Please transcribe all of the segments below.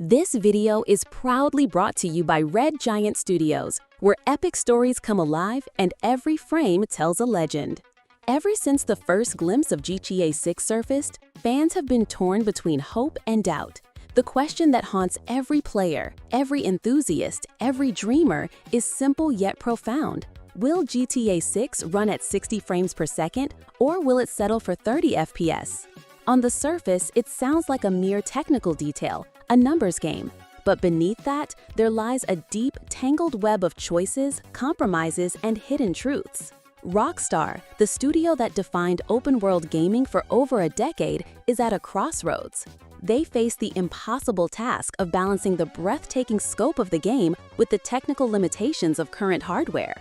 This video is proudly brought to you by Red Giant Studios, where epic stories come alive and every frame tells a legend. Ever since the first glimpse of GTA 6 surfaced, fans have been torn between hope and doubt. The question that haunts every player, every enthusiast, every dreamer is simple yet profound. Will GTA 6 run at 60 frames per second, or will it settle for 30 FPS? On the surface, it sounds like a mere technical detail, a numbers game. But beneath that, there lies a deep, tangled web of choices, compromises, and hidden truths. Rockstar, the studio that defined open-world gaming for over a decade, is at a crossroads. They face the impossible task of balancing the breathtaking scope of the game with the technical limitations of current hardware.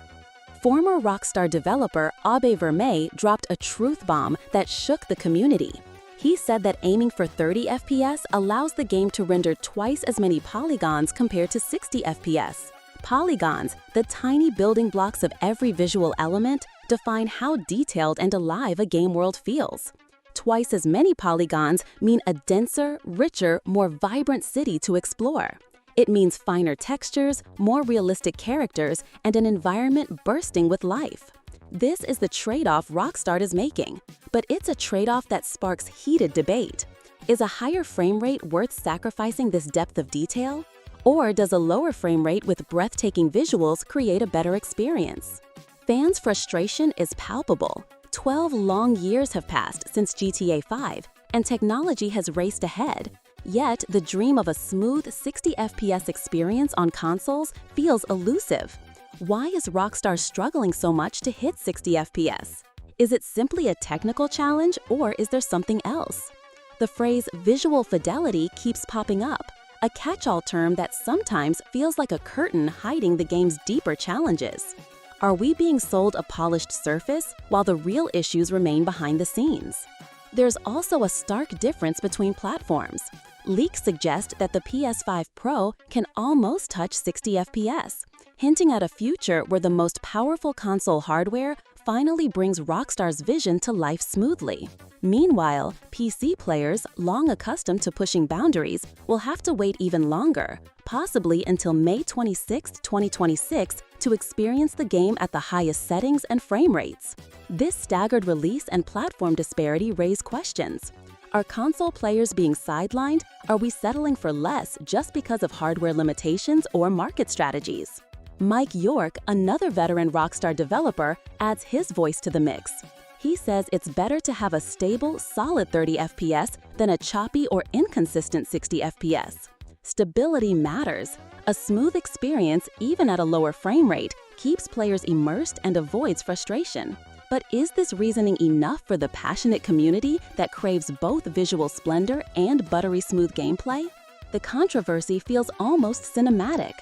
Former Rockstar developer Abe Vermeer dropped a truth bomb that shook the community. He said that aiming for 30 FPS allows the game to render twice as many polygons compared to 60 FPS. Polygons, the tiny building blocks of every visual element, define how detailed and alive a game world feels. Twice as many polygons mean a denser, richer, more vibrant city to explore. It means finer textures, more realistic characters, and an environment bursting with life. This is the trade-off Rockstar is making, but it's a trade-off that sparks heated debate. Is a higher frame rate worth sacrificing this depth of detail? Or does a lower frame rate with breathtaking visuals create a better experience? Fans' frustration is palpable. 12 long years have passed since GTA 5, and technology has raced ahead. Yet, the dream of a smooth 60 FPS experience on consoles feels elusive. Why is Rockstar struggling so much to hit 60 FPS? Is it simply a technical challenge, or is there something else? The phrase visual fidelity keeps popping up, a catch-all term that sometimes feels like a curtain hiding the game's deeper challenges. Are we being sold a polished surface while the real issues remain behind the scenes? There's also a stark difference between platforms. Leaks suggest that the PS5 Pro can almost touch 60 FPS, hinting at a future where the most powerful console hardware finally brings Rockstar's vision to life smoothly. Meanwhile, PC players, long accustomed to pushing boundaries, will have to wait even longer, possibly until May 26, 2026, to experience the game at the highest settings and frame rates. This staggered release and platform disparity raise questions. Are console players being sidelined? Are we settling for less just because of hardware limitations or market strategies? Mike York, another veteran Rockstar developer, adds his voice to the mix. He says it's better to have a stable, solid 30 FPS than a choppy or inconsistent 60 FPS. Stability matters. A smooth experience, even at a lower frame rate, keeps players immersed and avoids frustration. But is this reasoning enough for the passionate community that craves both visual splendor and buttery smooth gameplay? The controversy feels almost cinematic.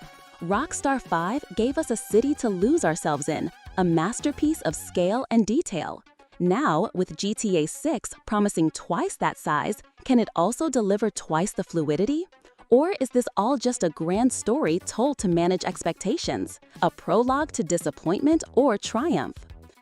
Rockstar 5 gave us a city to lose ourselves in, a masterpiece of scale and detail. Now, with GTA 6 promising twice that size, can it also deliver twice the fluidity? Or is this all just a grand story told to manage expectations, a prologue to disappointment or triumph?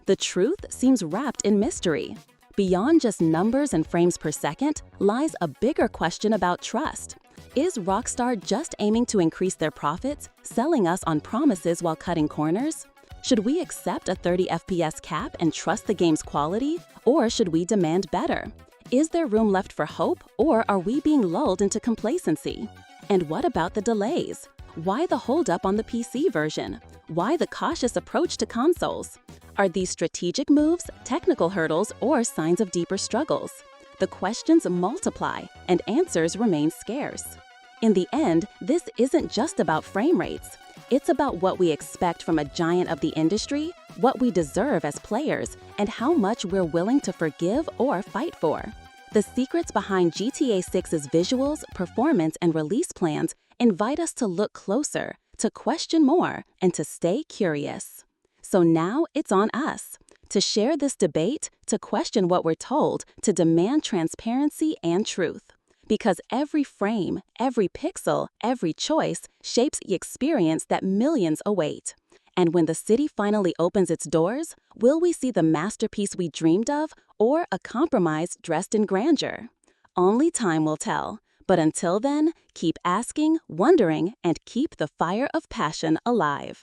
The truth seems wrapped in mystery. Beyond just numbers and frames per second lies a bigger question about trust. Is Rockstar just aiming to increase their profits, selling us on promises while cutting corners? Should we accept a 30 FPS cap and trust the game's quality, or should we demand better? Is there room left for hope, or are we being lulled into complacency? And what about the delays? Why the holdup on the PC version? Why the cautious approach to consoles? Are these strategic moves, technical hurdles, or signs of deeper struggles? The questions multiply, and answers remain scarce. In the end, this isn't just about frame rates. It's about what we expect from a giant of the industry, what we deserve as players, and how much we're willing to forgive or fight for. The secrets behind GTA 6's visuals, performance, and release plans invite us to look closer, to question more, and to stay curious. So now it's on us to share this debate, to question what we're told, to demand transparency and truth. Because every frame, every pixel, every choice shapes the experience that millions await. And when the city finally opens its doors, will we see the masterpiece we dreamed of, or a compromise dressed in grandeur? Only time will tell. But until then, keep asking, wondering, and keep the fire of passion alive.